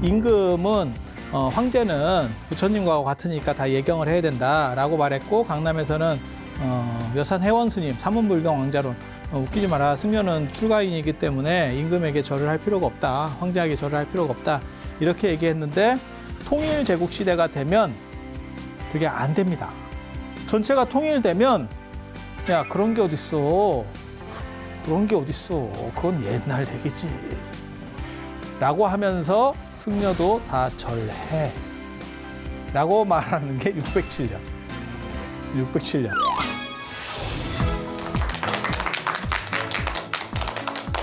임금은 황제는 부처님과 같으니까 다 예경을 해야 된다라고 말했고, 강남에서는 여산 해원 스님, 삼문불경 왕자론, 웃기지 마라, 승려는 출가인이기 때문에 임금에게 절을 할 필요가 없다, 황제에게 절을 할 필요가 없다, 이렇게 얘기했는데, 통일 제국 시대가 되면 그게 안 됩니다. 전체가 통일되면 야, 그런 게 어딨어, 그런 게 어딨어, 그건 옛날 얘기지 라고 하면서 승려도 다 절해 라고 말하는 게 607년.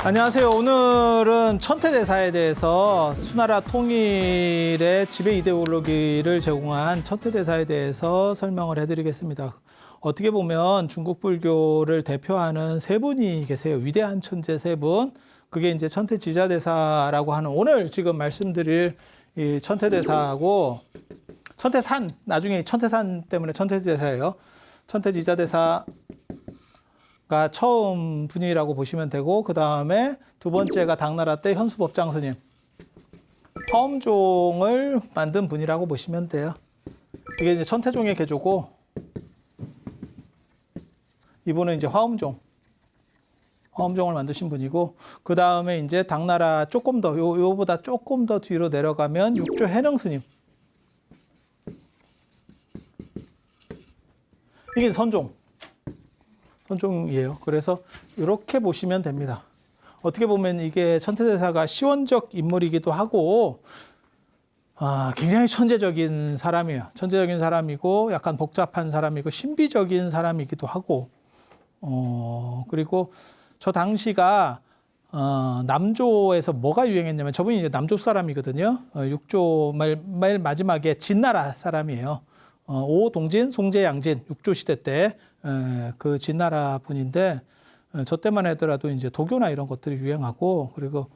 안녕하세요. 오늘은 천태대사에 대해서, 수나라 통일의 지배 이데올로기를 제공한 천태대사에 대해서 설명을 해드리겠습니다. 어떻게 보면 중국 불교를 대표하는 세 분이 계세요. 위대한 천재 세 분. 그게 이제 천태지자대사라고 하는, 오늘 지금 말씀드릴 이 천태대사하고 천태산, 나중에 천태산 때문에 천태지자대사예요. 천태지자대사가 처음 분이라고 보시면 되고, 그 다음에 두 번째가 당나라 때 현수법장 스님, 화엄종을 만든 분이라고 보시면 돼요. 이게 이제 천태종의 개조고, 이분은 이제 화엄종을 만드신 분이고, 그 다음에 이제 당나라 조금 더, 요보다 조금 더 뒤로 내려가면 육조 해능 스님. 이게 선종이에요. 그래서 이렇게 보시면 됩니다. 어떻게 보면 이게 천태대사가 시원적 인물이기도 하고, 굉장히 천재적인 사람이에요. 천재적인 사람이고, 약간 복잡한 사람이고, 신비적인 사람이기도 하고, 그리고 저 당시가 남조에서 뭐가 유행했냐면, 저분이 이제 남조 사람이거든요. 육조 맨 마지막에 진나라 사람이에요. 오동진, 송제, 양진, 육조 시대 때 그 진나라 분인데, 저 때만 하더라도 이제 도교나 이런 것들이 유행하고, 그리고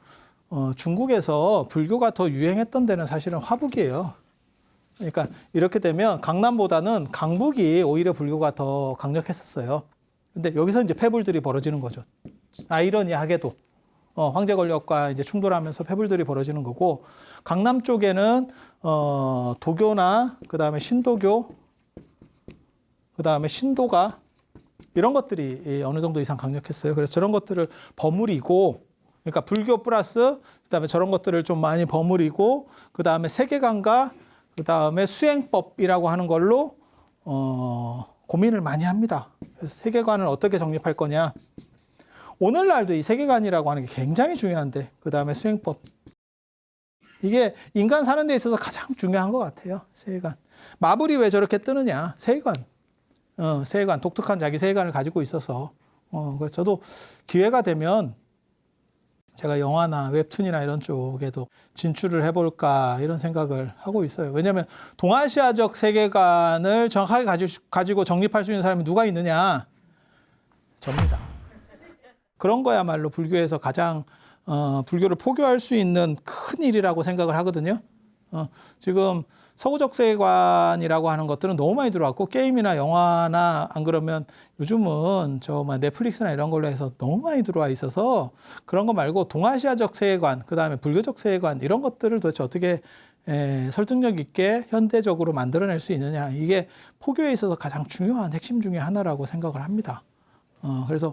중국에서 불교가 더 유행했던 데는 사실은 화북이에요. 그러니까 이렇게 되면 강남보다는 강북이 오히려 불교가 더 강력했었어요. 근데 여기서 이제 패불들이 벌어지는 거죠. 아이러니하게도 황제 권력과 이제 충돌하면서 패불들이 벌어지는 거고, 강남 쪽에는 도교나 그다음에 신도교, 그다음에 신도가, 이런 것들이 어느 정도 이상 강력했어요. 그래서 저런 것들을 버무리고, 그러니까 불교 플러스 그다음에 저런 것들을 좀 많이 버무리고, 그다음에 세계관과 그다음에 수행법이라고 하는 걸로 고민을 많이 합니다. 그래서 세계관을 어떻게 정립할 거냐. 오늘날도 이 세계관이라고 하는 게 굉장히 중요한데, 그 다음에 수행법. 이게 인간 사는 데 있어서 가장 중요한 것 같아요. 세계관. 마블이 왜 저렇게 뜨느냐. 세계관. 세계관. 독특한 자기 세계관을 가지고 있어서. 그래서 저도 기회가 되면 제가 영화나 웹툰이나 이런 쪽에도 진출을 해볼까, 이런 생각을 하고 있어요. 왜냐하면 동아시아적 세계관을 정확하게 가지고 정립할 수 있는 사람이 누가 있느냐? 접니다. 그런 거야말로 불교에서 가장 불교를 포교할 수 있는 큰 일이라고 생각을 하거든요. 지금 서구적 세계관이라고 하는 것들은 너무 많이 들어왔고, 게임이나 영화나 안 그러면 요즘은 넷플릭스나 이런 걸로 해서 너무 많이 들어와 있어서, 그런 거 말고 동아시아적 세계관, 그 다음에 불교적 세계관, 이런 것들을 도대체 어떻게 설득력 있게 현대적으로 만들어낼 수 있느냐. 이게 포교에 있어서 가장 중요한 핵심 중에 하나라고 생각을 합니다. 그래서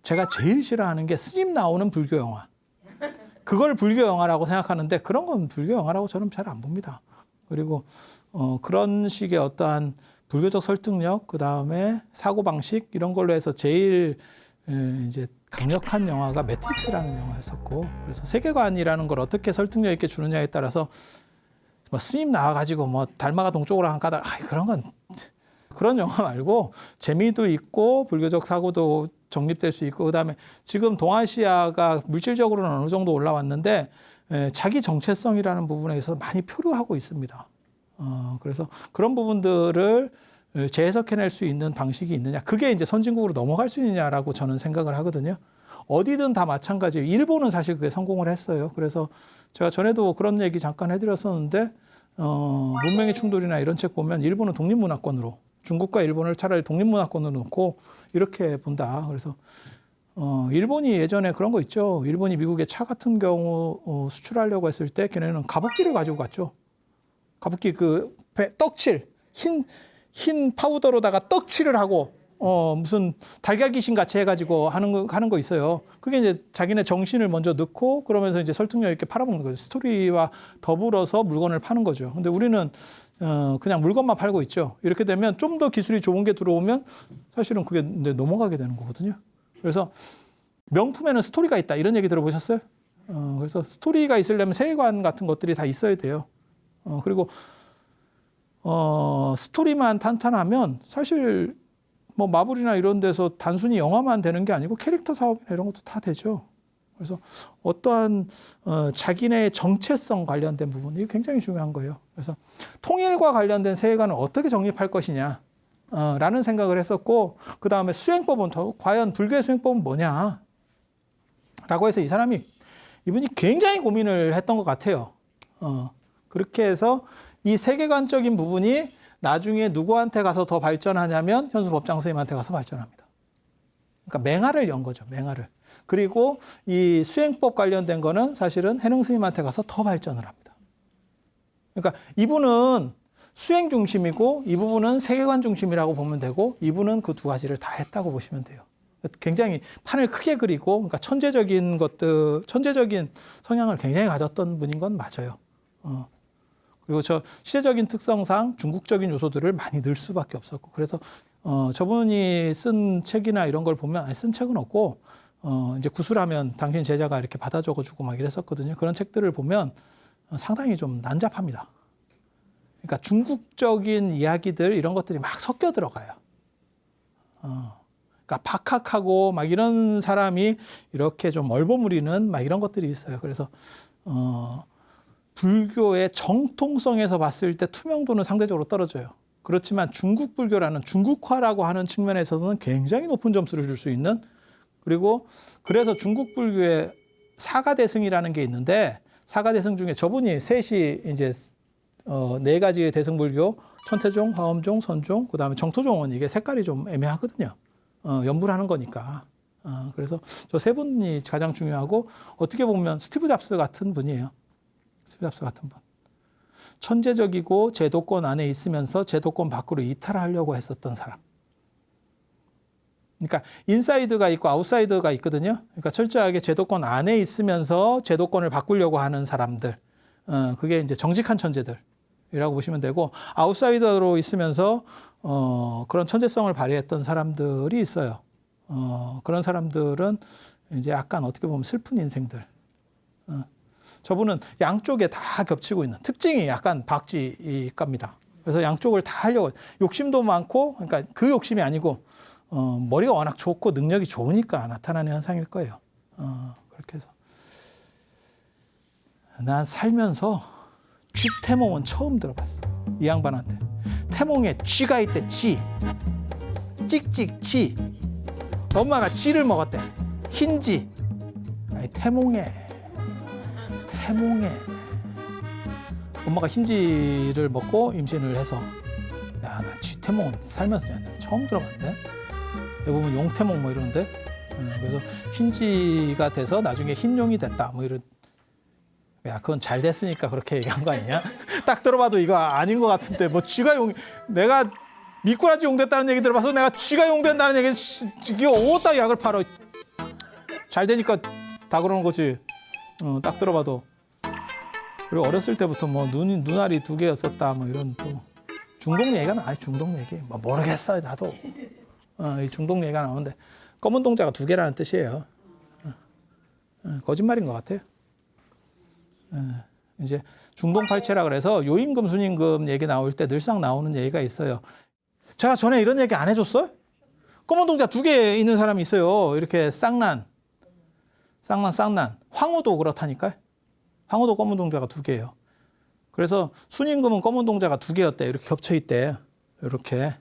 제가 제일 싫어하는 게 스님 나오는 불교 영화. 그걸 불교 영화라고 생각하는데, 그런 건 불교 영화라고 저는 잘 안 봅니다. 그리고 그런 식의 어떠한 불교적 설득력, 그 다음에 사고방식, 이런 걸로 해서 제일 이제 강력한 영화가 매트릭스라는 영화였었고, 그래서 세계관이라는 걸 어떻게 설득력 있게 주느냐에 따라서 스님 나와가지고 달마가 동쪽으로 한 까닭, 그런 영화 말고 재미도 있고 불교적 사고도 정립될 수 있고, 그다음에 지금 동아시아가 물질적으로는 어느 정도 올라왔는데 자기 정체성이라는 부분에 있어서 많이 표류하고 있습니다. 그래서 그런 부분들을 재해석해낼 수 있는 방식이 있느냐, 그게 이제 선진국으로 넘어갈 수 있느냐라고 저는 생각을 하거든요. 어디든 다 마찬가지예요. 일본은 사실 그게 성공을 했어요. 그래서 제가 전에도 그런 얘기 잠깐 해드렸었는데, 문명의 충돌이나 이런 책 보면 일본은 독립문화권으로, 중국과 일본을 차라리 독립문화권으로 놓고 이렇게 본다. 그래서 일본이 예전에 그런 거 있죠. 일본이 미국에 차 같은 경우 수출하려고 했을 때 걔네는 가습기를 가지고 갔죠. 가습기 그 떡칠 흰 파우더로다가 떡칠을 하고 무슨 달걀 귀신 같이 해가지고 하는 거 있어요. 그게 이제 자기네 정신을 먼저 넣고 그러면서 이제 설득력 있게 팔아먹는 거죠. 스토리와 더불어서 물건을 파는 거죠. 근데 우리는 그냥 물건만 팔고 있죠. 이렇게 되면 좀 더 기술이 좋은 게 들어오면 사실은 그게 넘어가게 되는 거거든요. 그래서 명품에는 스토리가 있다 이런 얘기 들어보셨어요? 그래서 스토리가 있으려면 세계관 같은 것들이 다 있어야 돼요. 그리고 스토리만 탄탄하면 사실 뭐 마블이나 이런 데서 단순히 영화만 되는 게 아니고 캐릭터 사업이나 이런 것도 다 되죠. 그래서 어떠한 자기네의 정체성 관련된 부분이 굉장히 중요한 거예요. 그래서 통일과 관련된 세계관을 어떻게 정립할 것이냐 라는 생각을 했었고, 그 다음에 수행법은 과연 불교의 수행법은 뭐냐 라고 해서 이분이 굉장히 고민을 했던 것 같아요. 그렇게 해서 이 세계관적인 부분이 나중에 누구한테 가서 더 발전하냐면 현수 법장 스님한테 가서 발전합니다. 그러니까 맹화를 연 거죠. 맹화를. 그리고 이 수행법 관련된 거는 사실은 해능 스님한테 가서 더 발전을 합니다. 그러니까 이분은 수행 중심이고 이 부분은 세계관 중심이라고 보면 되고, 이분은 그 두 가지를 다 했다고 보시면 돼요. 굉장히 판을 크게 그리고, 그러니까 천재적인 성향을 굉장히 가졌던 분인 건 맞아요. 그리고 저 시대적인 특성상 중국적인 요소들을 많이 넣을 수밖에 없었고, 그래서 저분이 쓴 책이나 이런 걸 보면, 쓴 책은 없고 이제 구술하면 당신 제자가 이렇게 받아 적어주고 막 이랬었거든요. 그런 책들을 보면 상당히 좀 난잡합니다. 그러니까 중국적인 이야기들 이런 것들이 막 섞여 들어가요. 그러니까 박학하고 막 이런 사람이 이렇게 좀 얼버무리는 막 이런 것들이 있어요. 그래서 불교의 정통성에서 봤을 때 투명도는 상대적으로 떨어져요. 그렇지만 중국 불교라는 중국화라고 하는 측면에서는 굉장히 높은 점수를 줄 수 있는, 그리고 그래서 중국 불교의 사가대승이라는 게 있는데, 사가대승 중에 저분이 셋이 이제 네 가지의 대승불교, 천태종, 화엄종, 선종, 그 다음에 정토종은 이게 색깔이 좀 애매하거든요. 연불 하는 거니까. 그래서 저 세 분이 가장 중요하고, 어떻게 보면 스티브 잡스 같은 분이에요. 스티브 잡스 같은 분. 천재적이고 제도권 안에 있으면서 제도권 밖으로 이탈하려고 했었던 사람. 그러니까 인사이드가 있고 아웃사이드가 있거든요. 그러니까 철저하게 제도권 안에 있으면서 제도권을 바꾸려고 하는 사람들. 그게 이제 정직한 천재들이라고 보시면 되고, 아웃사이더로 있으면서 그런 천재성을 발휘했던 사람들이 있어요. 그런 사람들은 이제 약간 어떻게 보면 슬픈 인생들. 저분은 양쪽에 다 겹치고 있는 특징이 약간 박쥐갑니다. 그래서 양쪽을 다 하려고, 욕심도 많고, 그러니까 그 욕심이 아니고 머리가 워낙 좋고 능력이 좋으니까 나타나는 현상일 거예요. 그렇게 해서 난 살면서 쥐태몽은 처음 들어봤어. 이 양반한테. 태몽에 쥐가 있대. 쥐. 찍찍 쥐. 엄마가 쥐를 먹었대. 흰쥐. 아니 태몽에 엄마가 흰쥐를 먹고 임신을 해서, 야, 나 쥐태몽은 살면서 처음 들어봤는데. 대부분 용태몽 뭐 이러는데. 그래서 흰쥐가 돼서 나중에 흰용이 됐다 뭐 이런. 야, 그건 잘 됐으니까 그렇게 얘기한 거 아니냐? 딱 들어봐도 이거 아닌 것 같은데, 뭐 쥐가 내가 미꾸라지 용됐다는 얘기 들어봐서 내가 쥐가 용된다는 얘기, 이게 어디다 약을 팔아? 잘 되니까 다 그러는 거지. 딱 들어봐도. 그리고 어렸을 때부터 뭐 눈알이 2개였었다 뭐 이런 또 중독 얘기가 나와요. 중독 얘기. 뭐 모르겠어요, 나도. 이 중독 얘기가 나오는데, 검은 동자가 2개라는 뜻이에요. 거짓말인 것 같아요. 이제 중동팔체라 그래서 요임금, 순임금 얘기 나올 때 늘상 나오는 얘기가 있어요. 제가 전에 이런 얘기 안 해줬어요? 검은 동자 2개 있는 사람이 있어요. 이렇게 쌍난. 황후도 그렇다니까요. 황후도 검은 동자가 2개예요. 그래서 순임금은 검은 동자가 2개였대. 이렇게 겹쳐 있대. 이렇게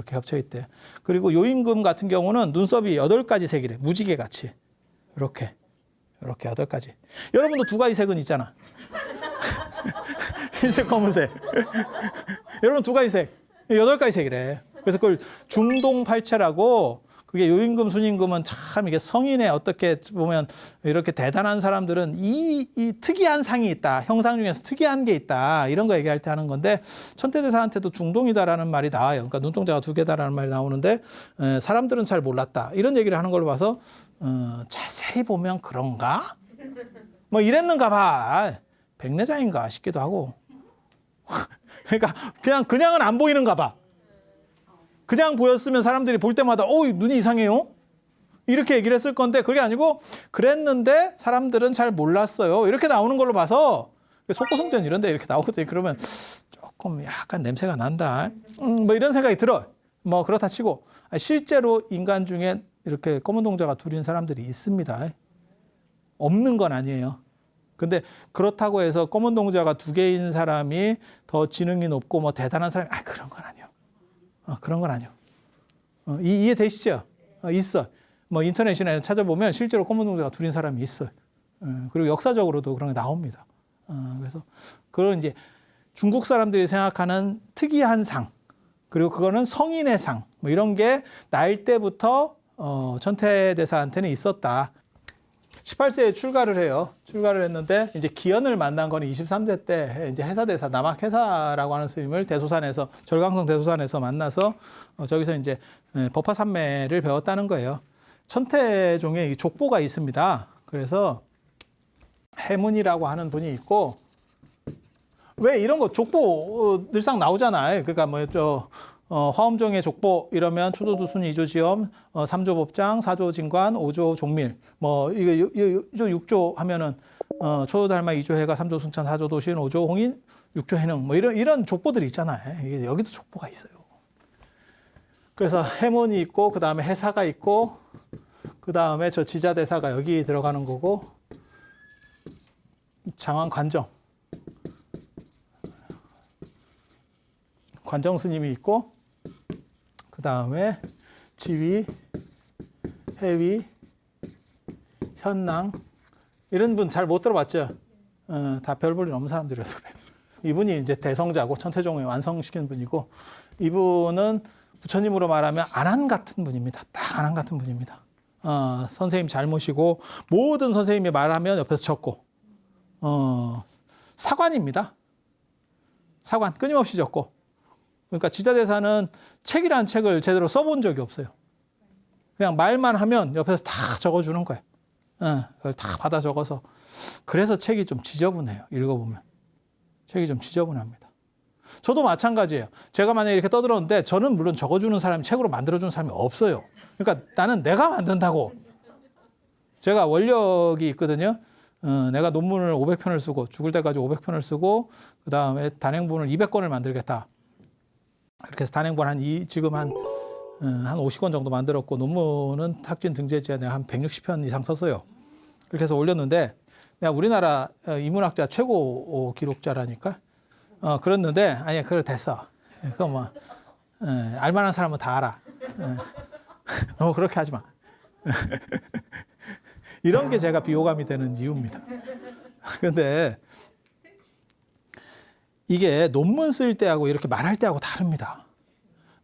겹쳐 있대. 그리고 요임금 같은 경우는 눈썹이 8가지 색이래. 무지개 같이. 이렇게 8가지. 여러분도 2가지 색은 있잖아. 흰색, 검은색. 여러분 2가지 색. 8가지 색이래. 그래서 그걸 중동팔체라고, 그게 요임금, 순임금은 참 이게 성인의 어떻게 보면 이렇게 대단한 사람들은 이 특이한 상이 있다. 형상 중에서 특이한 게 있다. 이런 거 얘기할 때 하는 건데 천태대사한테도 중동이다라는 말이 나와요. 그러니까 눈동자가 두 개다라는 말이 나오는데 사람들은 잘 몰랐다. 이런 얘기를 하는 걸로 봐서 자세히 보면 그런가? 뭐 이랬는가 봐. 백내장인가 싶기도 하고. 그러니까 그냥은 안 보이는가 봐. 그냥 보였으면 사람들이 볼 때마다 눈이 이상해요? 이렇게 얘기를 했을 건데 그게 아니고 그랬는데 사람들은 잘 몰랐어요. 이렇게 나오는 걸로 봐서 속고성전 이런 데 이렇게 나오거든요. 그러면 조금 약간 냄새가 난다. 뭐 이런 생각이 들어요. 뭐 그렇다 치고 실제로 인간 중에 이렇게 검은 동자가 둘인 사람들이 있습니다. 없는 건 아니에요. 근데 그렇다고 해서 검은 동자가 두 개인 사람이 더 지능이 높고 뭐 대단한 사람이 그런 건 아니에요. 그런 건 아니에요. 이해되시죠? 있어. 뭐 인터넷이나 찾아보면 실제로 검은 동자가 둘인 사람이 있어요. 그리고 역사적으로도 그런 게 나옵니다. 그래서 그런 이제 중국 사람들이 생각하는 특이한 상, 그리고 그거는 성인의 상, 뭐 이런 게 날 때부터 천태대사한테는 있었다. 18세에 출가를 해요. 출가를 했는데 이제 기현을 만난 거는 23세 때 이제 해사대사 남학해사라고 하는 스님을 대소산에서 절강성 대소산에서 만나서 저기서 이제 법화삼매를 배웠다는 거예요. 천태종에 이 족보가 있습니다. 그래서 해문이라고 하는 분이 있고 왜 이런 거 족보 늘상 나오잖아요. 그러니까 화엄종의 족보 이러면 초조두 순 2조 지엄 3조 법장 4조 진관 5조 종밀 뭐 이거 6조 하면은 초조 달마 2조 해가 3조 승찬 4조 도신 5조 홍인 6조 해능 뭐 이런 족보들이 있잖아요. 이게 여기도 족보가 있어요. 그래서 해문이 있고 그다음에 해사가 있고 그다음에 저 지자대사가 여기 들어가는 거고 장왕 관정 스님이 있고 그 다음에 지위, 해위, 현랑 이런 분 잘 못 들어봤죠? 다 별 볼 일 없는 사람들이라서 그래요. 이분이 이제 대성자고 천태종을 완성시킨 분이고 이분은 부처님으로 말하면 안한 같은 분입니다. 딱 안한 같은 분입니다. 선생님 잘 모시고 모든 선생님이 말하면 옆에서 적고 사관입니다. 사관 끊임없이 적고 그러니까 지자대사는 책이라는 책을 제대로 써본 적이 없어요. 그냥 말만 하면 옆에서 다 적어주는 거예요. 그걸 다 받아 적어서. 그래서 책이 좀 지저분해요. 읽어보면. 책이 좀 지저분합니다. 저도 마찬가지예요. 제가 만약에 이렇게 떠들었는데 저는 물론 적어주는 사람이 책으로 만들어주는 사람이 없어요. 그러니까 나는 내가 만든다고. 제가 원력이 있거든요. 내가 논문을 500편을 쓰고 죽을 때까지 500편을 쓰고 그 다음에 단행본을 200권을 만들겠다. 이렇게 해서 단행본 지금 한 50권 정도 만들었고 논문은 탁진 등재지에 내가 한 160편 이상 썼어요. 그렇게 해서 올렸는데 내가 우리나라 인문학자 최고 기록자라니까. 그랬는데 아니야 그래 됐어. 그거 뭐 알만한 사람은 다 알아. 너무 그렇게 하지 마. 이런 게 제가 비호감이 되는 이유입니다. 근데 이게 논문 쓸 때하고 이렇게 말할 때하고 다릅니다.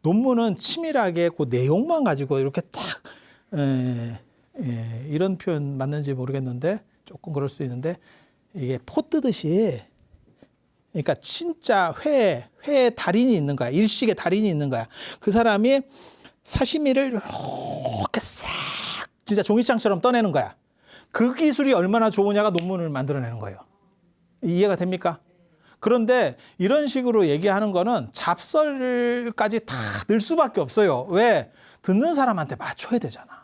논문은 치밀하게 그 내용만 가지고 이렇게 딱 이런 표현 맞는지 모르겠는데 조금 그럴 수 있는데 이게 포 뜨듯이 그러니까 진짜 회의 달인이 있는 거야. 일식의 달인이 있는 거야. 그 사람이 사시미를 이렇게 싹 진짜 종이장처럼 떠내는 거야. 그 기술이 얼마나 좋으냐가 논문을 만들어내는 거예요. 이해가 됩니까? 그런데 이런 식으로 얘기하는 거는 잡설까지 다 넣을 수밖에 없어요. 왜? 듣는 사람한테 맞춰야 되잖아.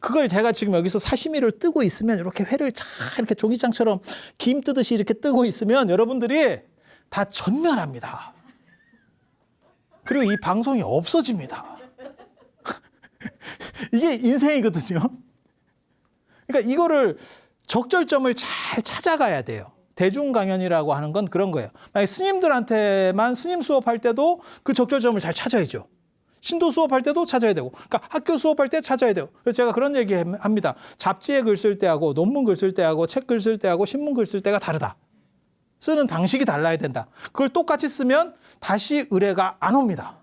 그걸 제가 지금 여기서 사시미를 뜨고 있으면 이렇게 회를 쫙 이렇게 종이장처럼 김 뜨듯이 이렇게 뜨고 있으면 여러분들이 다 전멸합니다. 그리고 이 방송이 없어집니다. 이게 인생이거든요. 그러니까 이거를 적절점을 잘 찾아가야 돼요. 대중 강연이라고 하는 건 그런 거예요. 만약 스님들한테만 스님 수업할 때도 그 적절점을 잘 찾아야죠. 신도 수업할 때도 찾아야 되고, 그러니까 학교 수업할 때 찾아야 돼요. 그래서 제가 그런 얘기 합니다. 잡지에 글 쓸 때하고 논문 글 쓸 때하고 책 글 쓸 때하고 신문 글 쓸 때가 다르다. 쓰는 방식이 달라야 된다. 그걸 똑같이 쓰면 다시 의뢰가 안 옵니다.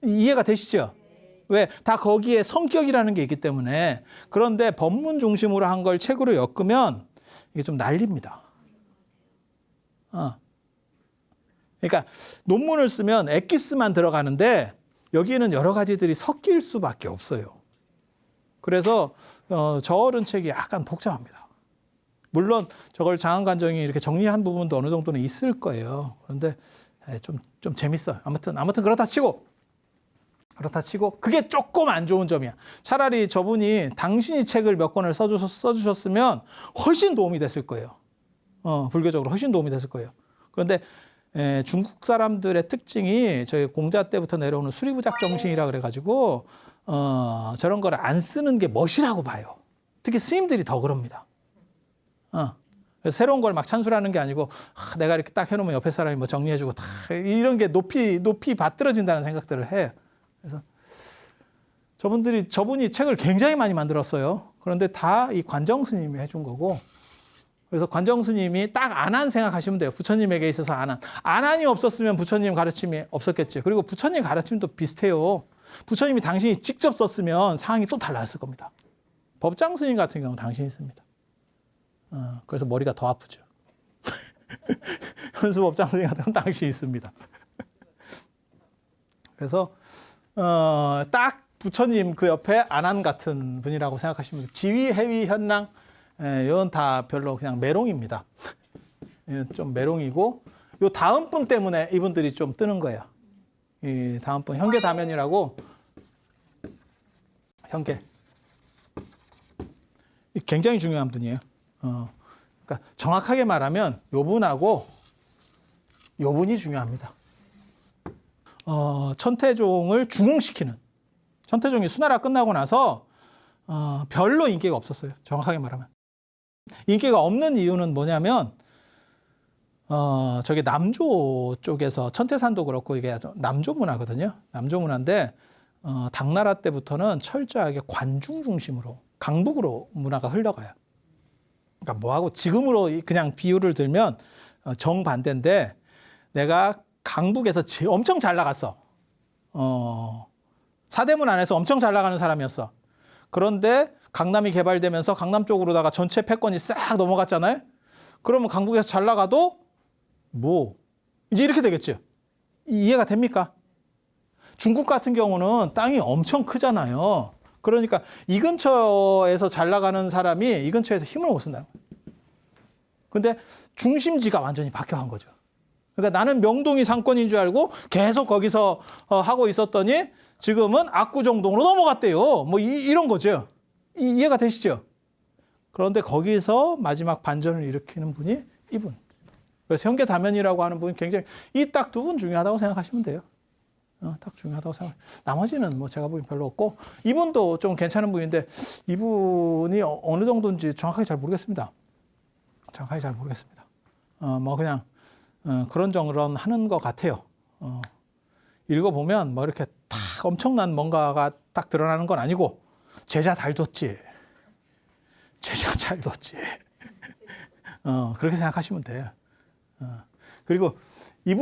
이해가 되시죠? 왜? 다 거기에 성격이라는 게 있기 때문에. 그런데 법문 중심으로 한 걸 책으로 엮으면 이게 좀 난립니다. 그러니까 논문을 쓰면 엑기스만 들어가는데 여기에는 여러 가지들이 섞일 수밖에 없어요. 그래서 저어른 책이 약간 복잡합니다. 물론 저걸 장안관정이 이렇게 정리한 부분도 어느 정도는 있을 거예요. 그런데 좀 재밌어요. 아무튼 그렇다 치고 그게 조금 안 좋은 점이야. 차라리 저분이 당신이 책을 몇 권을 써주셨으면 훨씬 도움이 됐을 거예요. 불교적으로 훨씬 도움이 됐을 거예요. 그런데 중국 사람들의 특징이 저희 공자 때부터 내려오는 수리부작 정신이라 그래가지고 저런 거를 안 쓰는 게 멋이라고 봐요. 특히 스님들이 더 그럽니다. 그래서 새로운 걸 막 찬술하는 게 아니고 내가 이렇게 딱 해놓으면 옆에 사람이 뭐 정리해주고 다 이런 게 높이 받들어진다는 생각들을 해요. 그래서 저분이 책을 굉장히 많이 만들었어요. 그런데 다 이 관정 스님이 해준 거고, 그래서 관정 스님이 딱 안한 생각하시면 돼요. 부처님에게 있어서 안한이 없었으면 부처님 가르침이 없었겠죠. 그리고 부처님 가르침도 비슷해요. 부처님이 당신이 직접 썼으면 상황이 또 달랐을 겁니다. 법장 스님 같은 경우는 당신이 씁니다. 그래서 머리가 더 아프죠. 현수 법장 스님 같은 경우는 당신이 있습니다. 그래서 딱 부처님 그 옆에 안한 같은 분이라고 생각하시면 돼요. 지위, 해위, 현랑 이건 다 별로 그냥 메롱입니다. 좀 메롱이고 요 다음 분 때문에 이분들이 좀 뜨는 거예요. 이 다음 분 현계다면이라고 현계 굉장히 중요한 분이에요. 그러니까 정확하게 말하면 요 분하고 요 분이 중요합니다. 천태종을 중흥시키는, 천태종이 수나라 끝나고 나서 별로 인기가 없었어요. 정확하게 말하면. 인기가 없는 이유는 뭐냐면 저기 남조 쪽에서 천태산도 그렇고 이게 남조 문화거든요. 남조 문화인데 당나라 때부터는 철저하게 관중 중심으로 강북으로 문화가 흘러가요. 그러니까 뭐하고 지금으로 그냥 비유를 들면 정반대인데, 내가 강북에서 엄청 잘 나갔어. 사대문 안에서 엄청 잘 나가는 사람이었어. 그런데 강남이 개발되면서 강남 쪽으로다가 전체 패권이 싹 넘어갔잖아요. 그러면 강북에서 잘 나가도 뭐 이제 이렇게 되겠죠. 이해가 됩니까? 중국 같은 경우는 땅이 엄청 크잖아요. 그러니까 이 근처에서 잘 나가는 사람이 이 근처에서 힘을 못 쓴다는 거예요. 근데 중심지가 완전히 바뀌어간 거죠. 그러니까 나는 명동이 상권인 줄 알고 계속 거기서 하고 있었더니 지금은 압구정동으로 넘어갔대요. 뭐 이런 거죠. 이해가 되시죠? 그런데 거기서 마지막 반전을 일으키는 분이 이분. 그래서 현계다면이라고 하는 분이 굉장히 이 딱 두 분 중요하다고 생각하시면 돼요. 딱 중요하다고 생각. 나머지는 뭐 제가 보기엔 별로 없고, 이분도 좀 괜찮은 분인데 이분이 어느 정도인지 정확하게 잘 모르겠습니다. 뭐 그냥 그런저런 하는 것 같아요. 읽어보면 뭐 이렇게 딱 엄청난 뭔가가 딱 드러나는 건 아니고, 제자 잘 뒀지. 그렇게 생각하시면 돼요. 그리고 이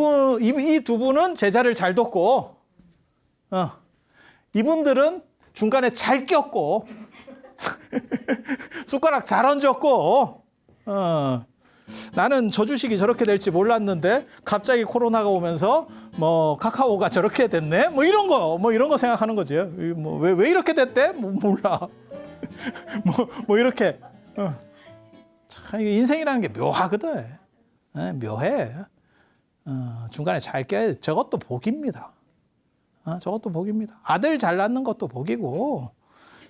두 분은 제자를 잘 뒀고, 이분들은 중간에 잘 꼈고, 숟가락 잘 얹었고, 나는 저 주식이 저렇게 될지 몰랐는데 갑자기 코로나가 오면서 뭐 카카오가 저렇게 됐네, 뭐 이런 거 생각하는 거지. 뭐 왜 이렇게 됐대? 뭐 몰라. 뭐 이렇게. 참 인생이라는 게 묘하거든. 묘해. 중간에 잘 껴야 저것도 복입니다. 저것도 복입니다. 아들 잘 낳는 것도 복이고,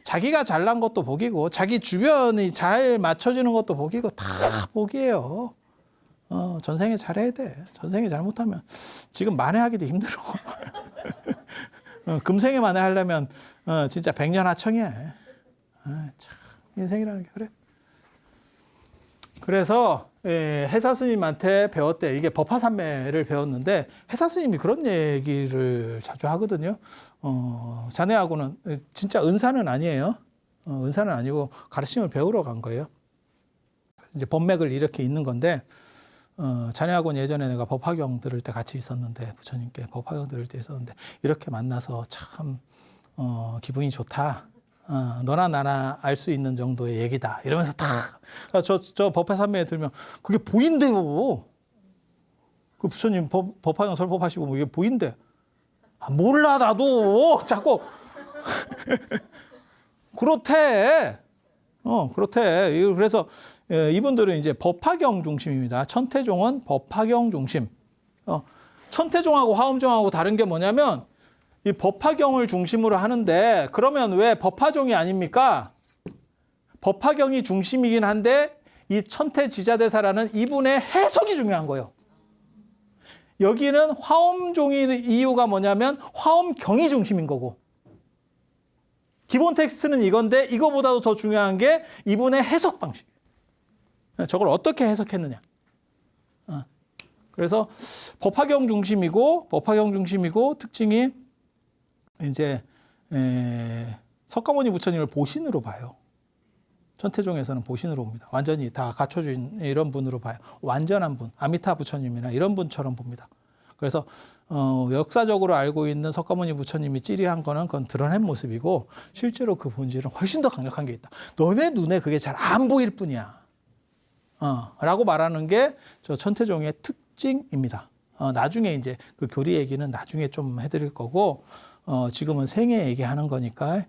자기가 잘난 것도 복이고, 자기 주변이 잘 맞춰지는 것도 복이고, 다 복이에요. 전생에 잘해야 돼. 전생에 잘못하면 지금 만회하기도 힘들어. 금생에 만회하려면 진짜 백년하청이야. 참 인생이라는 게 그래. 그래서 해사 스님한테 배웠대. 이게 법화산매를 배웠는데 해사 스님이 그런 얘기를 자주 하거든요. 자네하고는 진짜 은사는 아니에요. 은사는 아니고 가르침을 배우러 간 거예요. 이제 법맥을 이렇게 있는 건데, 자네하고는 예전에 내가 법화경 들을 때 같이 있었는데, 부처님께 법화경 들을 때 있었는데 이렇게 만나서 참 기분이 좋다. 너나 나나 알 수 있는 정도의 얘기다. 이러면서 다. 저 법화산매에 들면 그게 보인대요. 그 부처님 법화경 설법하시고 뭐 이게 보인대. 몰라 나도 자꾸 그렇대. 그렇대. 그래서 이분들은 이제 법화경 중심입니다. 천태종은 법화경 중심. 천태종하고 화엄종하고 다른 게 뭐냐면 이 법화경을 중심으로 하는데 그러면 왜 법화종이 아닙니까? 법화경이 중심이긴 한데 이 천태지자대사라는 이분의 해석이 중요한 거예요. 여기는 화엄종의 이유가 뭐냐면 화엄경이 중심인 거고 기본 텍스트는 이건데 이거보다도 더 중요한 게 이분의 해석 방식. 저걸 어떻게 해석했느냐. 그래서 법화경 중심이고 특징이 이제 석가모니 부처님을 보신으로 봐요. 천태종에서는 보신으로 봅니다. 완전히 다 갖춰진 이런 분으로 봐요. 완전한 분, 아미타 부처님이나 이런 분처럼 봅니다. 그래서 역사적으로 알고 있는 석가모니 부처님이 찌리한 거는 그건 드러낸 모습이고 실제로 그 본질은 훨씬 더 강력한 게 있다. 너네 눈에 그게 잘 안 보일 뿐이야. 라고 말하는 게 저 천태종의 특징입니다. 나중에 이제 그 교리 얘기는 나중에 좀 해드릴 거고 지금은 생애 얘기하는 거니까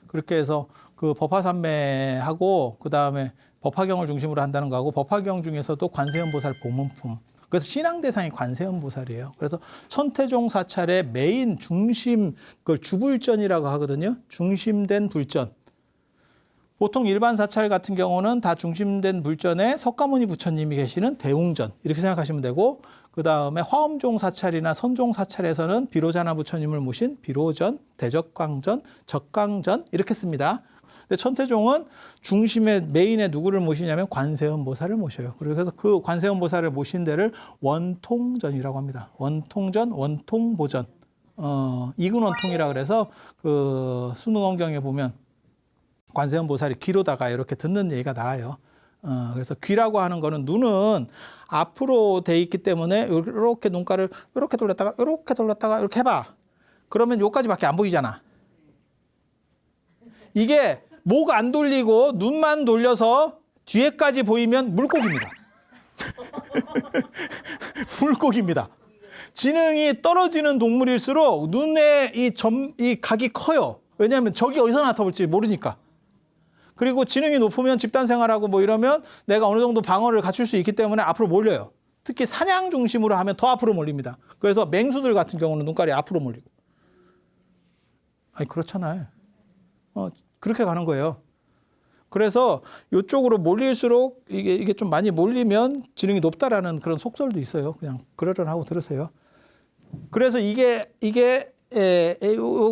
그렇게 해서 그 법화산매하고 그 다음에 법화경을 중심으로 한다는 거하고 법화경 중에서도 관세음보살 보문품. 그래서 신앙 대상이 관세음보살이에요. 그래서 천태종 사찰의 메인 중심 그걸 주불전이라고 하거든요. 중심된 불전. 보통 일반 사찰 같은 경우는 다 중심된 불전에 석가모니 부처님이 계시는 대웅전 이렇게 생각하시면 되고 그 다음에 화엄종 사찰이나 선종 사찰에서는 비로자나 부처님을 모신 비로전, 대적광전, 적광전 이렇게 씁니다. 근데 천태종은 중심의 메인에 누구를 모시냐면 관세음보살을 모셔요. 그래서 그 관세음보살을 모신 데를 원통전이라고 합니다. 원통전, 원통보전. 이근원통이라 그래서 그 수능원경에 보면 관세음보살이 귀로다가 이렇게 듣는 얘기가 나와요. 그래서 귀라고 하는 거는 눈은 앞으로 돼 있기 때문에 이렇게 눈가를 이렇게 돌렸다가 이렇게 해봐. 그러면 여기까지밖에 안 보이잖아. 이게 목 안 돌리고 눈만 돌려서 뒤에까지 보이면 물고기입니다. 물고기입니다. 지능이 떨어지는 동물일수록 눈에 이 각이 커요. 왜냐하면 적이 어디서 나타볼지 모르니까. 그리고 지능이 높으면 집단 생활하고 뭐 이러면 내가 어느 정도 방어를 갖출 수 있기 때문에 앞으로 몰려요. 특히 사냥 중심으로 하면 더 앞으로 몰립니다. 그래서 맹수들 같은 경우는 눈깔이 앞으로 몰리고. 아니 그렇잖아요. 그렇게 가는 거예요. 그래서 이쪽으로 몰릴수록 이게 좀 많이 몰리면 지능이 높다라는 그런 속설도 있어요. 그냥 그러려하고 들으세요. 그래서 이게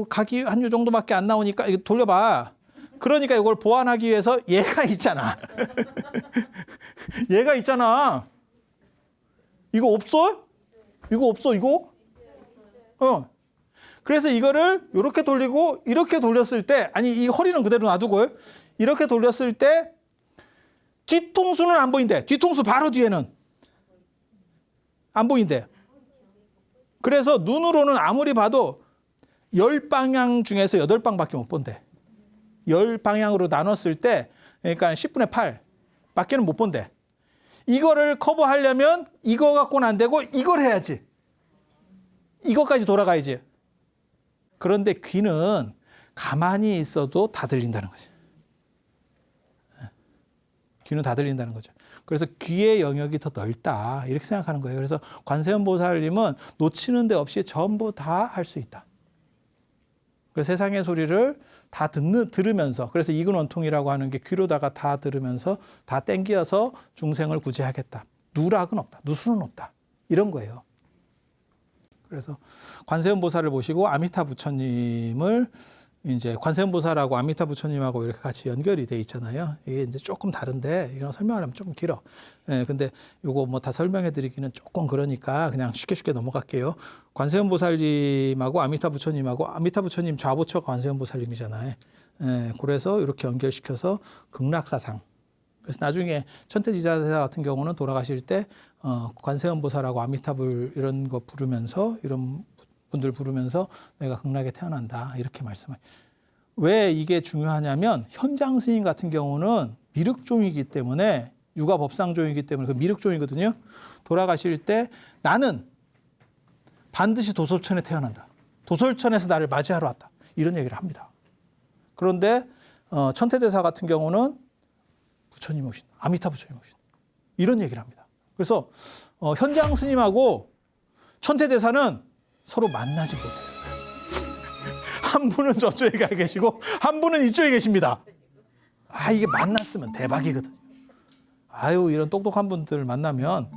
각이 한 요 정도밖에 안 나오니까 이거 돌려봐. 그러니까 이걸 보완하기 위해서 얘가 있잖아. 얘가 있잖아. 이거 없어? 이거 없어, 이거? 그래서 이거를 이렇게 돌리고 이렇게 돌렸을 때, 아니, 이 허리는 그대로 놔두고요. 이렇게 돌렸을 때 뒤통수는 안 보인대. 뒤통수 바로 뒤에는 안 보인대. 그래서 눈으로는 아무리 봐도 10방향 중에서 8방밖에 못 본대. 10방향으로 나눴을 때 그러니까 10분의 8 밖에는 못 본대. 이거를 커버하려면 이거 갖고는 안 되고 이걸 해야지. 이거까지 돌아가야지. 그런데 귀는 가만히 있어도 다 들린다는 거죠. 귀는 다 들린다는 거죠. 그래서 귀의 영역이 더 넓다 이렇게 생각하는 거예요. 그래서 관세음보살님은 놓치는 데 없이 전부 다 할 수 있다. 그래서 세상의 소리를 다 들으면서 그래서 이근원통이라고 하는 게 귀로다가 다 들으면서 다 땡겨서 중생을 구제하겠다. 누락은 없다. 누수는 없다. 이런 거예요. 그래서 관세음보살을 모시고 아미타 부처님을 이제 관세음보살하고 아미타 부처님하고 이렇게 같이 연결이 돼 있잖아요. 이게 이제 조금 다른데 이런 설명하려면 좀 길어. 근데 이거 뭐 다 설명해 드리기는 조금 그러니까 그냥 쉽게 넘어갈게요. 관세음보살님하고 아미타 부처님하고 아미타 부처님 좌보처가 관세음보살님이잖아요. 그래서 이렇게 연결시켜서 극락사상. 그래서 나중에 천태지자대사 같은 경우는 돌아가실 때 관세음보살하고 아미타불 이런 거 부르면서 이런 분들 부르면서 내가 극락에 태어난다 이렇게 말씀을. 왜 이게 중요하냐면 현장 스님 같은 경우는 미륵종이기 때문에 육아 법상종이기 때문에 그 미륵종이거든요. 돌아가실 때 나는 반드시 도솔천에 태어난다. 도솔천에서 나를 맞이하러 왔다. 이런 얘기를 합니다. 그런데 천태대사 같은 경우는 부처님이 오신다. 아미타 부처님이 오신다. 이런 얘기를 합니다. 그래서 현장 스님하고 천태대사는 서로 만나지 못했어요. 한 분은 저쪽에 가 계시고 한 분은 이쪽에 계십니다. 이게 만났으면 대박이거든요. 이런 똑똑한 분들 만나면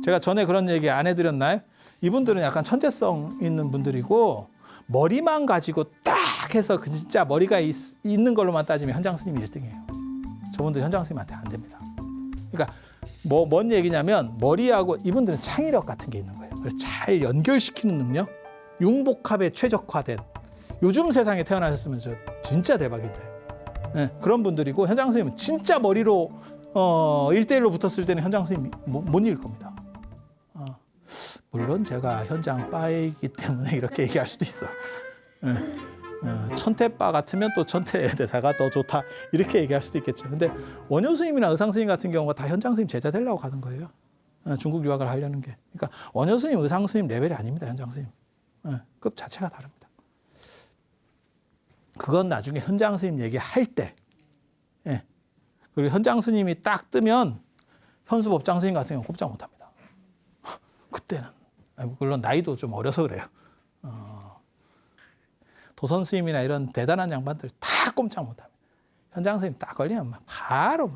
제가 전에 그런 얘기 안 해드렸나요? 이분들은 약간 천재성 있는 분들이고 머리만 가지고 딱 해서 진짜 머리가 있는 걸로만 따지면 현장 스님이 1등이에요. 저분들 현장 스님한테 안 됩니다. 그러니까 뭔 얘기냐면 머리하고 이분들은 창의력 같은 게 있는 거예요. 그래서 잘 연결시키는 능력, 융복합에 최적화된 요즘 세상에 태어나셨으면 진짜 대박인데 그런 분들이고 현장 스님은 진짜 머리로 1대1로 붙었을 때는 현장 스님이 못 이길 겁니다. 물론 제가 현장 빠이기 때문에 이렇게 얘기할 수도 있어. 천태빠 같으면 또 천태대사가 더 좋다 이렇게 얘기할 수도 있겠죠. 근데 원효 스님이나 의상 스님 같은 경우가 다 현장 스님 제자 되려고 가는 거예요. 중국 유학을 하려는 게. 그러니까 원효 스님, 의상 스님 레벨이 아닙니다. 현장 스님. 급 자체가 다릅니다. 그건 나중에 현장 스님 얘기할 때. 그리고 현장 스님이 딱 뜨면 현수법장 스님 같은 경우는 꼼짝 못합니다. 그때는. 물론 나이도 좀 어려서 그래요. 도선 스님이나 이런 대단한 양반들 다 꼼짝 못합니다. 현장 스님 딱 걸리면 바로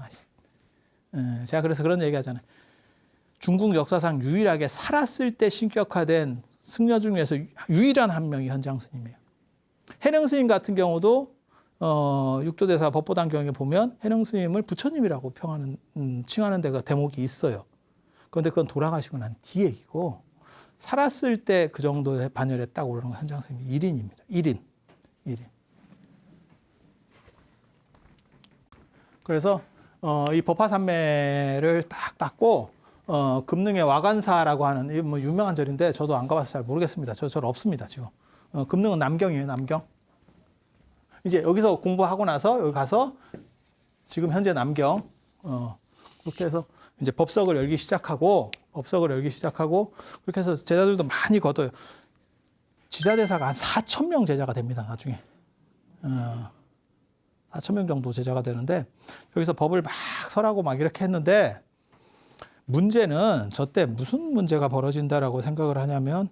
제가 그래서 그런 얘기 하잖아요. 중국 역사상 유일하게 살았을 때 신격화된 승려 중에서 유일한 한 명이 현장 스님이에요. 해능 스님 같은 경우도 육조대사 법보단경에 보면 해능 스님을 부처님이라고 칭하는 데가 대목이 있어요. 그런데 그건 돌아가시고 난 뒤에 얘기고 살았을 때 그 정도의 반열에 딱 오르는 건 현장 스님이 1인입니다. 1인. 그래서 이 법화산매를 딱 닦고 금능의 와간사라고 하는 이 뭐 유명한 절인데 저도 안 가봐서 잘 모르겠습니다. 저 절 없습니다 지금. 금능은 남경이에요. 남경. 이제 여기서 공부하고 나서 여기 가서 지금 현재 남경 그렇게 해서 이제 법석을 열기 시작하고 그렇게 해서 제자들도 많이 거둬요. 지자대사가 한 4,000명 제자가 됩니다. 나중에 4,000명 정도 제자가 되는데 여기서 법을 막 설하고 막 이렇게 했는데 문제는 저때 무슨 문제가 벌어진다라고 생각을 하냐면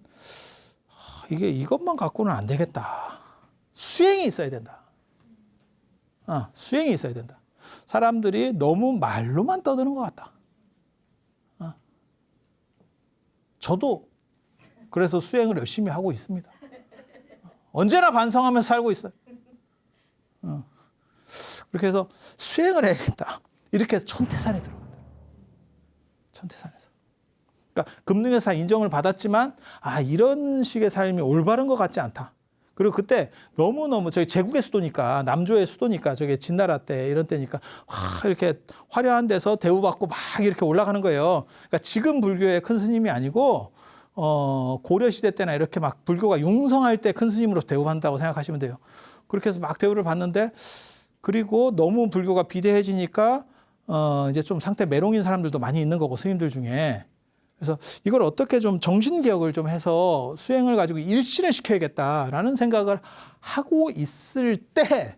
이것만 갖고는 안 되겠다. 수행이 있어야 된다. 수행이 있어야 된다. 사람들이 너무 말로만 떠드는 것 같다. 저도 그래서 수행을 열심히 하고 있습니다. 언제나 반성하면서 살고 있어요. 그렇게 해서 수행을 해야겠다. 이렇게 해서 천태산에 들어간다. 천태산에서. 그러니까 금능에서 인정을 받았지만 이런 식의 삶이 올바른 것 같지 않다. 그리고 그때 너무너무 저기 제국의 수도니까 남조의 수도니까 저기 진나라 때 이런 때니까 이렇게 화려한 데서 대우받고 막 이렇게 올라가는 거예요. 그러니까 지금 불교의 큰 스님이 아니고 고려 시대 때나 이렇게 막 불교가 융성할 때 큰 스님으로 대우받는다고 생각하시면 돼요. 그렇게 해서 막 대우를 받는데 그리고 너무 불교가 비대해지니까 이제 좀 상태 메롱인 사람들도 많이 있는 거고 스님들 중에. 그래서 이걸 어떻게 좀 정신개혁을 좀 해서 수행을 가지고 일신을 시켜야겠다라는 생각을 하고 있을 때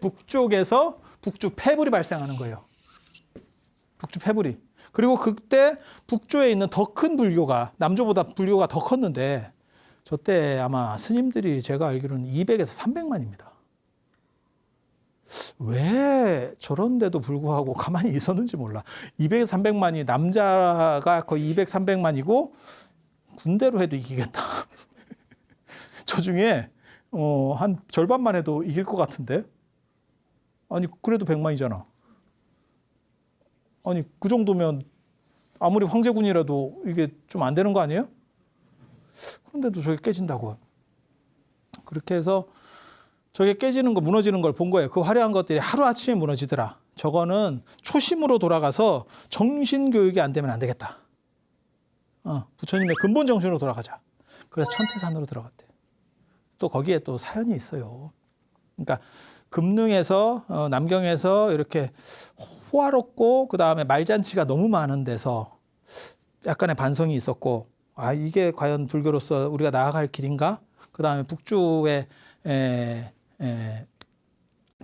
북쪽에서 북주 패불이 발생하는 거예요. 북주 패불이. 그리고 그때 북조에 있는 더 큰 불교가 남조보다 불교가 더 컸는데 저때 아마 스님들이 제가 알기로는 200에서 300만입니다. 왜 저런데도 불구하고 가만히 있었는지 몰라. 200에서 300만이 남자가 거의 200, 300만이고 군대로 해도 이기겠다. 저 중에 한 절반만 해도 이길 것 같은데. 아니 그래도 100만이잖아. 아니 그 정도면 아무리 황제군이라도 이게 좀 안 되는 거 아니에요? 그런데도 저게 깨진다고. 그렇게 해서 저게 깨지는 거 무너지는 걸 본 거예요. 그 화려한 것들이 하루아침에 무너지더라. 저거는 초심으로 돌아가서 정신교육이 안 되면 안 되겠다. 부처님의 근본 정신으로 돌아가자. 그래서 천태산으로 들어갔대요. 또 거기에 또 사연이 있어요. 그러니까 금능에서 남경에서 이렇게 호화롭고 그 다음에 말잔치가 너무 많은 데서 약간의 반성이 있었고, 아 이게 과연 불교로서 우리가 나아갈 길인가? 그 다음에 북주에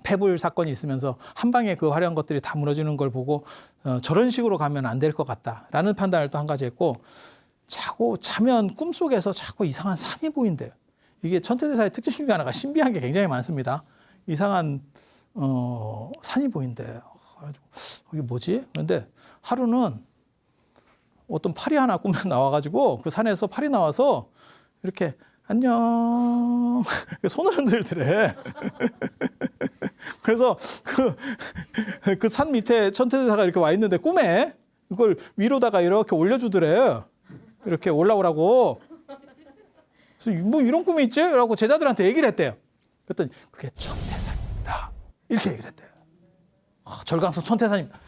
폐불 사건이 있으면서 한 방에 그 화려한 것들이 다 무너지는 걸 보고 저런 식으로 가면 안 될 것 같다라는 판단을 또 한 가지 했고, 자면 꿈속에서 자꾸 이상한 산이 보인대요. 이게 천태대사의 특징 중에 하나가 신비한 게 굉장히 많습니다. 이상한 산이 보인대요. 그래가지고 이게 뭐지? 그런데 하루는 어떤 팔이 하나 꿈에 나와가지고 그 산에서 팔이 나와서 이렇게 안녕 손을 흔들더래. 그래서 그 산 밑에 천태대사가 이렇게 와 있는데 꿈에 이걸 위로다가 이렇게 올려주더래. 이렇게 올라오라고. 그래서 뭐 이런 꿈이 있지? 라고 제자들한테 얘기를 했대요. 그랬더니 그게 천태산입니다. 이렇게 얘기를 했대요. 절강성 천태산입니다.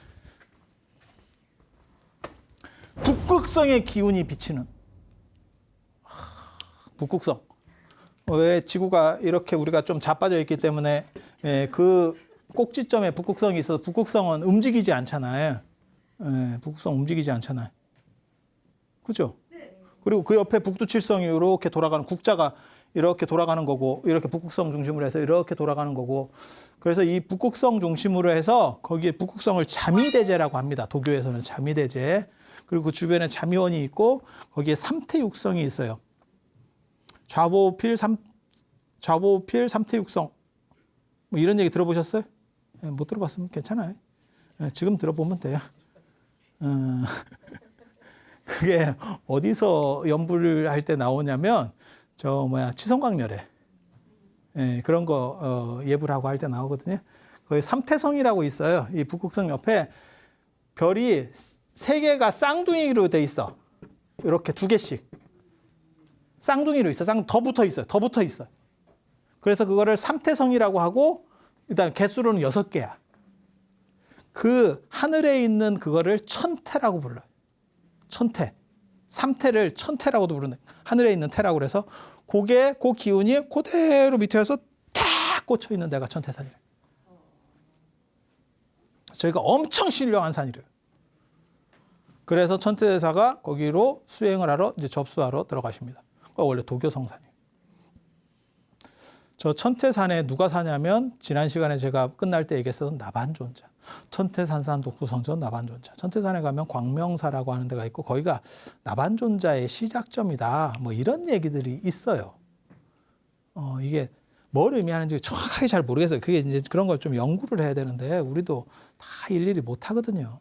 북극성의 기운이 비치는 북극성. 왜 지구가 이렇게 우리가 좀 자빠져 있기 때문에 그 꼭지점에 북극성이 있어서 북극성은 움직이지 않잖아요. 북극성 움직이지 않잖아요. 그죠? 그리고 그 옆에 북두칠성이 이렇게 돌아가는 국자가 이렇게 돌아가는 거고, 이렇게 북극성 중심으로 해서 이렇게 돌아가는 거고, 그래서 이 북극성 중심으로 해서 거기에 북극성을 자미대제라고 합니다. 도교에서는 자미대제. 그리고 그 주변에 자미원이 있고 거기에 삼태육성이 있어요. 좌보필 삼태육성. 뭐 이런 얘기 들어보셨어요? 못 들어봤으면 괜찮아요. 지금 들어보면 돼요. 그게 어디서 연불을 할 때 나오냐면 치성광열에 그런 거 예불하고 할 때 나오거든요. 거기 삼태성이라고 있어요. 이 북극성 옆에 별이 3개가 쌍둥이로 돼 있어. 이렇게 2개씩 쌍둥이로 있어. 더 붙어 있어요. 더 붙어 있어요. 그래서 그거를 삼태성이라고 하고, 일단 개수로는 6개야. 그 하늘에 있는 그거를 천태라고 불러요. 천태. 3태를 천태라고도 부르는, 하늘에 있는 태라고 그래서 그게 그 기운이 그대로 밑에 와서 탁 꽂혀 있는 데가 천태산이래요. 저희가 엄청 신령한 산이래요. 그래서 천태대사가 거기로 수행을 하러 이제 접수하러 들어가십니다. 원래 도교 성산이에요. 저 천태산에 누가 사냐면 지난 시간에 제가 끝날 때 얘기했었던 나반존자. 천태산산 독수성전 나반존자. 천태산에 가면 광명사라고 하는 데가 있고 거기가 나반존자의 시작점이다. 뭐 이런 얘기들이 있어요. 이게 뭘 의미하는지 정확하게 잘 모르겠어요. 그게 이제 그런 걸 좀 연구를 해야 되는데 우리도 다 일일이 못 하거든요.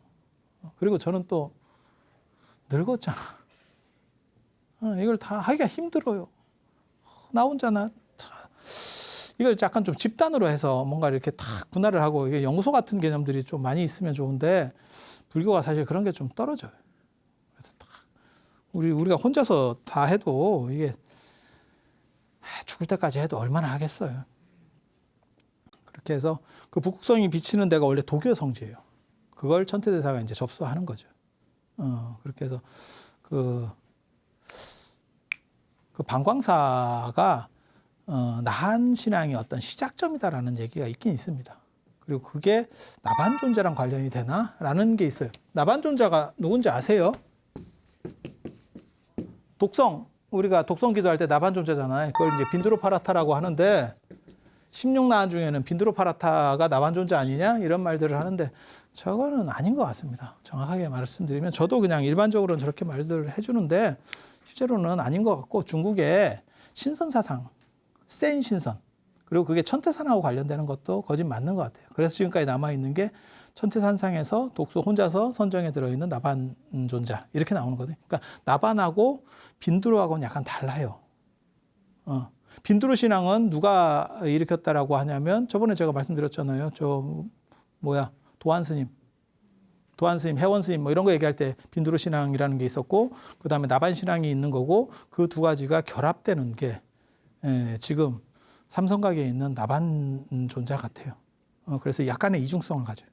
그리고 저는 또 늙었잖아. 이걸 다 하기가 힘들어요. 나 혼자나 이걸 약간 좀 집단으로 해서 뭔가 이렇게 딱 분할을 하고, 이게 연구소 같은 개념들이 좀 많이 있으면 좋은데 불교가 사실 그런 게 좀 떨어져요. 그래서 딱 우리가 혼자서 다 해도 이게 죽을 때까지 해도 얼마나 하겠어요. 그렇게 해서 그 북극성이 비치는 데가 원래 도교 성지예요. 그걸 천태대사가 이제 접수하는 거죠. 그렇게 해서 그 방광사가 나한 신앙의 어떤 시작점이다라는 얘기가 있긴 있습니다. 그리고 그게 나반존자랑 관련이 되나라는 게 있어요. 나반존자가 누군지 아세요? 우리가 독성 기도할 때 나반존자잖아요. 그걸 이제 빈드로파라타라고 하는데 16나한 중에는 빈드로파라타가 나반존자 아니냐 이런 말들을 하는데 저거는 아닌 것 같습니다. 정확하게 말씀드리면 저도 그냥 일반적으로는 저렇게 말들을 해주는데 실제로는 아닌 것 같고, 중국의 신선사상 센 신선, 그리고 그게 천태산하고 관련되는 것도 거짓 맞는 것 같아요. 그래서 지금까지 남아있는 게 천태산상에서 독소 혼자서 선정에 들어있는 나반존자 이렇게 나오는 거거든요. 그러니까 나반하고 빈두로하고는 약간 달라요. 빈두로 신앙은 누가 일으켰다라고 하냐면 저번에 제가 말씀드렸잖아요. 도안 스님, 해원 스님 뭐 이런 거 얘기할 때 빈두로 신앙이라는 게 있었고, 그 다음에 나반 신앙이 있는 거고, 그 두 가지가 결합되는 게 지금 삼성각에 있는 나반존자 같아요. 그래서 약간의 이중성을 가져요.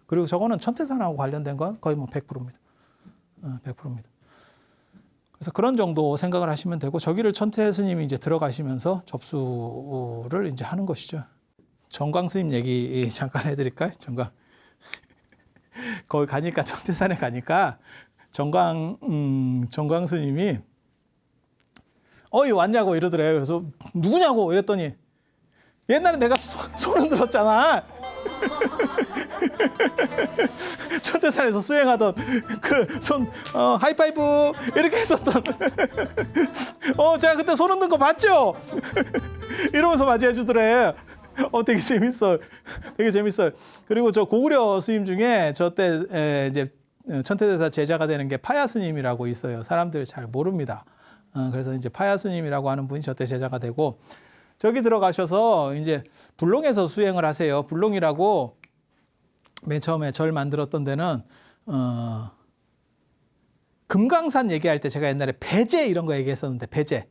그리고 저거는 천태산하고 관련된 건 거의 뭐 100%입니다. 100%입니다. 그래서 그런 정도 생각을 하시면 되고 저기를 천태 스님이 이제 들어가시면서 접수를 이제 하는 것이죠. 정광 스님 얘기 잠깐 해드릴까요? 정광. 거기 가니까 천태산에 가니까 정광 스님이 왔냐고 이러더래요. 그래서 누구냐고 이랬더니 옛날에 내가 손 흔들었잖아. 천태산에서 수행하던 그 손 하이파이브 이렇게 했었던 제가 그때 손 흔든 거 봤죠? 이러면서 맞이해 주더래. 되게 재밌어. 되게 재밌어요. 그리고 저 고구려 스님 중에 저 때 이제 천태대사 제자가 되는 게 파야 스님이라고 있어요. 사람들 잘 모릅니다. 그래서 이제 파야 스님이라고 하는 분이 저 때 제자가 되고 저기 들어가셔서 이제 불롱에서 수행을 하세요. 불롱이라고 맨 처음에 절 만들었던 데는 금강산 얘기할 때 제가 옛날에 배제 이런 거 얘기했었는데 배제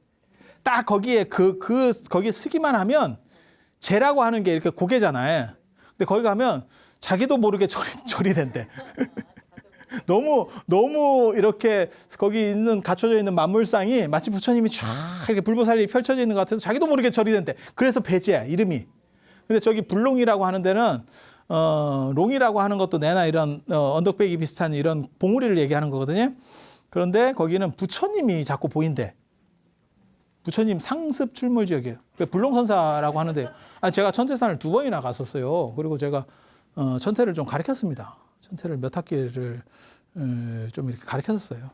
딱 거기에 거기 쓰기만 하면 제라고 하는 게 이렇게 고개잖아요. 근데 거기 가면 자기도 모르게 절이 된대. 너무 이렇게 거기 있는 갖춰져 있는 만물상이 마치 부처님이 쫙 이렇게 불보살이 펼쳐져 있는 것 같아서 자기도 모르게 절이 된대. 그래서 배제야 이름이. 근데 저기 불롱이라고 하는 데는 롱이라고 하는 것도 내나 이런 언덕배기 비슷한 이런 봉우리를 얘기하는 거거든요. 그런데 거기는 부처님이 자꾸 보인대. 부처님 상습 출몰 지역이에요. 불롱선사라고 하는데 제가 천태산을 2번이나 갔었어요. 그리고 제가 천태를 좀 가르쳤습니다. 천태를 몇 학기를 좀 이렇게 가르쳤었어요.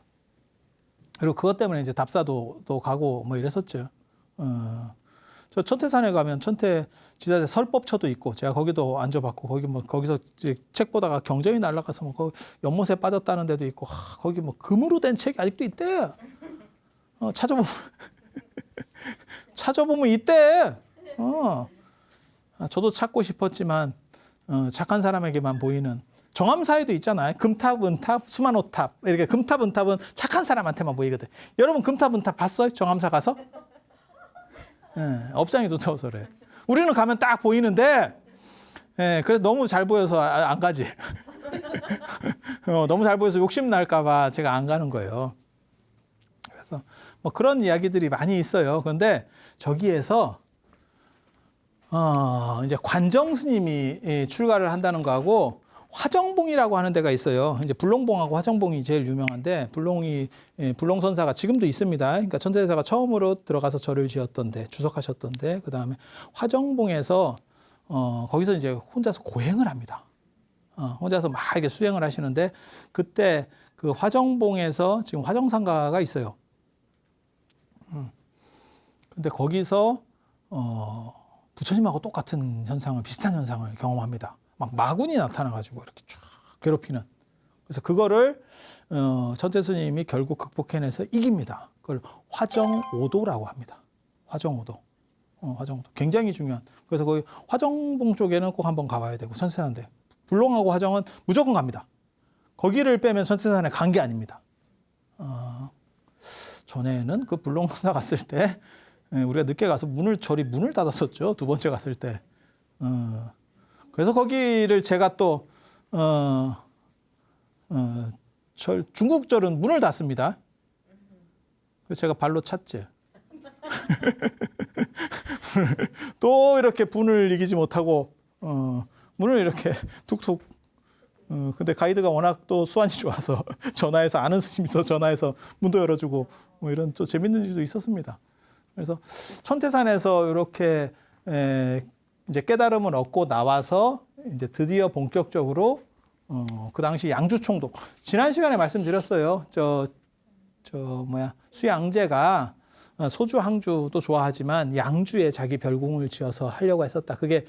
그리고 그것 때문에 이제 답사도 또 가고 뭐 이랬었죠. 저 천태산에 가면 천태 지사대 설법처도 있고 제가 거기도 앉아봤고 거기서 책 보다가 경전이 날아가서 뭐 연못에 빠졌다는 데도 있고 거기 뭐 금으로 된 책이 아직도 있대. 찾아보면 있대. 저도 찾고 싶었지만 착한 사람에게만 보이는 정암사에도 있잖아요. 금탑, 은탑, 수만호탑 이렇게 금탑, 은탑은 착한 사람한테만 보이거든. 여러분 금탑, 은탑 봤어요? 정암사 가서? 업장이 두터워서 그래. 우리는 가면 딱 보이는데 그래서 너무 잘 보여서 안 가지. 너무 잘 보여서 욕심 날까 봐 제가 안 가는 거예요. 그래서 뭐 그런 이야기들이 많이 있어요. 그런데 저기에서 이제 관정 스님이 출가를 한다는 거하고 화정봉이라고 하는 데가 있어요. 이제 불롱봉하고 화정봉이 제일 유명한데 불롱선사가 지금도 있습니다. 그러니까 천태대사가 처음으로 들어가서 절을 지었던데 주석하셨던데 그 다음에 화정봉에서 거기서 이제 혼자서 고행을 합니다. 혼자서 막 이렇게 수행을 하시는데 그때 그 화정봉에서 지금 화정상가가 있어요. 근데 거기서 부처님하고 똑같은 현상을 비슷한 현상을 경험합니다. 막 마군이 나타나가지고 이렇게 쫙 괴롭히는. 그래서 그거를 천태 스님이 결국 극복해내서 이깁니다. 그걸 화정오도라고 합니다. 화정오도. 화정오도. 굉장히 중요한. 그래서 거기 화정봉 쪽에는 꼭 한번 가봐야 되고 천태산인데 불롱하고 화정은 무조건 갑니다. 거기를 빼면 천태산에 간 게 아닙니다. 전에는 그 불롱선사 갔을 때 우리가 늦게 가서 절이 문을 닫았었죠. 2번째 갔을 때. 그래서 거기를 제가 또 중국절은 문을 닫습니다. 그래서 제가 발로 찼지. 또 이렇게 분을 이기지 못하고 문을 이렇게 툭툭. 근데 가이드가 워낙 또 수완이 좋아서 전화해서 아는 스님 있어 전화해서 문도 열어주고 뭐 이런 또 재밌는 일도 있었습니다. 그래서 천태산에서 이렇게 이제 깨달음을 얻고 나와서 이제 드디어 본격적으로 그 당시 양주총독 지난 시간에 말씀드렸어요. 수양제가 소주 항주도 좋아하지만 양주에 자기 별궁을 지어서 하려고 했었다. 그게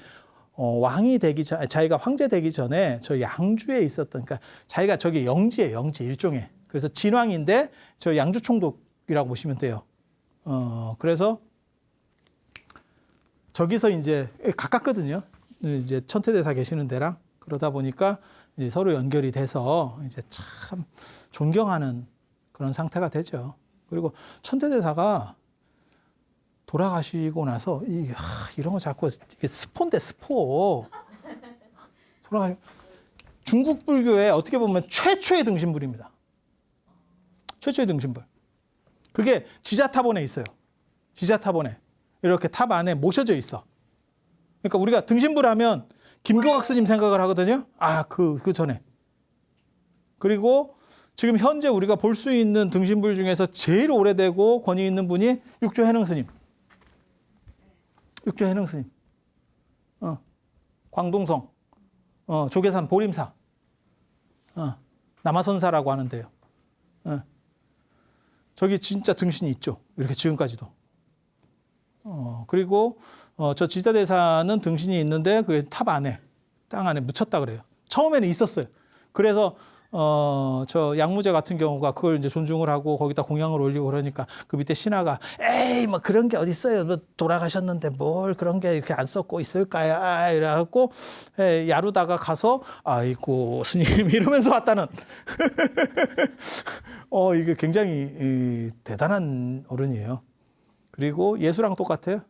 왕이 되기 전, 자기가 황제 되기 전에 저 양주에 있었던, 그러니까 자기가 저기 영지예요, 영지 일종의. 그래서 진왕인데 저 양주총독이라고 보시면 돼요. 그래서 저기서 이제 가깝거든요. 이제 천태대사 계시는 데랑. 그러다 보니까 이제 서로 연결이 돼서 이제 참 존경하는 그런 상태가 되죠. 그리고 천태대사가 돌아가시고 나서 이런 거 자꾸 이게 스포인데 스포. 중국 불교의 어떻게 보면 최초의 등신불입니다. 최초의 등신불. 그게 지자탑원에 있어요. 지자탑원에. 이렇게 탑 안에 모셔져 있어. 그러니까 우리가 등신부를 하면 김교각 스님 생각을 하거든요. 그 전에. 그리고 지금 현재 우리가 볼 수 있는 등신불 중에서 제일 오래되고 권위 있는 분이 육조 해능 스님. 육조 해능 스님. 광동성. 조계산 보림사. 남아선사라고 하는데요. 저기 진짜 등신이 있죠. 이렇게 지금까지도. 그리고 저 지자대사는 등신이 있는데 그게 탑 안에, 땅 안에 묻혔다 그래요. 처음에는 있었어요. 그래서 저 양무제 같은 경우가 그걸 이제 존중을 하고 거기다 공양을 올리고 그러니까 그 밑에 신하가 에이 뭐 그런 게 어디 있어요. 뭐 돌아가셨는데 뭘 그런 게 이렇게 안 썼고 있을까요? 이래갖고 야루다가 가서 아이고 스님 이러면서 왔다는 이게 굉장히 대단한 어른이에요. 그리고 예수랑 똑같아요.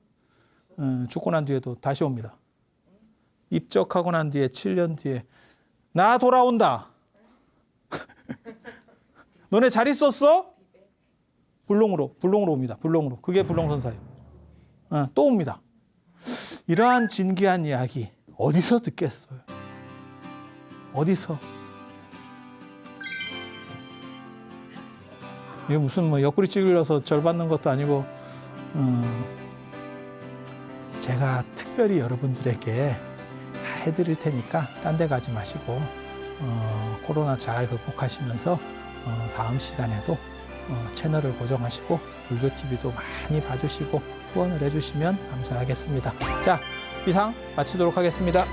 죽고 난 뒤에도 다시 옵니다. 입적하고 난 뒤에 7년 뒤에 나 돌아온다. 너네 잘 있었어? 불롱으로 옵니다. 불롱으로. 그게 불롱선사예요. 또 옵니다. 이러한 진귀한 이야기 어디서 듣겠어요? 어디서? 이게 무슨 뭐 옆구리 찌글려서 절 받는 것도 아니고 제가 특별히 여러분들에게 다 해드릴 테니까 딴 데 가지 마시고 코로나 잘 극복하시면서 다음 시간에도 채널을 고정하시고 불교TV도 많이 봐주시고 후원을 해주시면 감사하겠습니다. 자, 이상 마치도록 하겠습니다.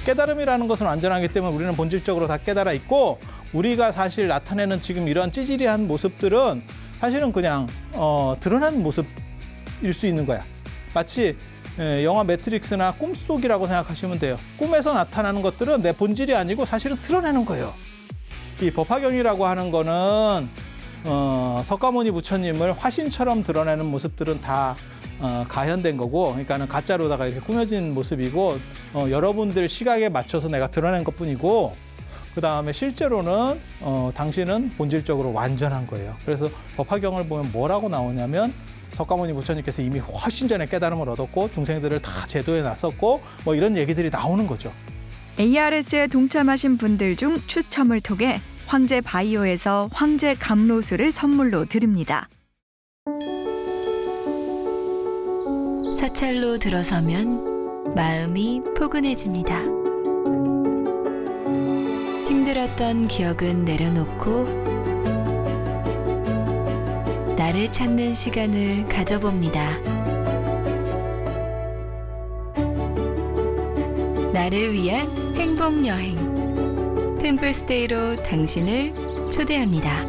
깨달음이라는 것은 완전하기 때문에 우리는 본질적으로 다 깨달아 있고 우리가 사실 나타내는 지금 이런 찌질이한 모습들은 사실은 그냥 드러난 모습일 수 있는 거야. 마치 영화 매트릭스나 꿈속이라고 생각하시면 돼요. 꿈에서 나타나는 것들은 내 본질이 아니고 사실은 드러내는 거예요. 이 법화경이라고 하는 거는 석가모니 부처님을 화신처럼 드러내는 모습들은 다 가현된 거고, 그러니까는 가짜로다가 이렇게 꾸며진 모습이고, 여러분들 시각에 맞춰서 내가 드러낸 것뿐이고, 그 다음에 실제로는 당신은 본질적으로 완전한 거예요. 그래서 법화경을 보면 뭐라고 나오냐면 석가모니 부처님께서 이미 훨씬 전에 깨달음을 얻었고 중생들을 다 제도에 놨었고 뭐 이런 얘기들이 나오는 거죠. ARS에 동참하신 분들 중 추첨을 통해 황제 바이오에서 황제 감로수를 선물로 드립니다. 사찰로 들어서면 마음이 포근해집니다. 힘들었던 기억은 내려놓고 나를 찾는 시간을 가져봅니다. 나를 위한 행복 여행 템플스테이로 당신을 초대합니다.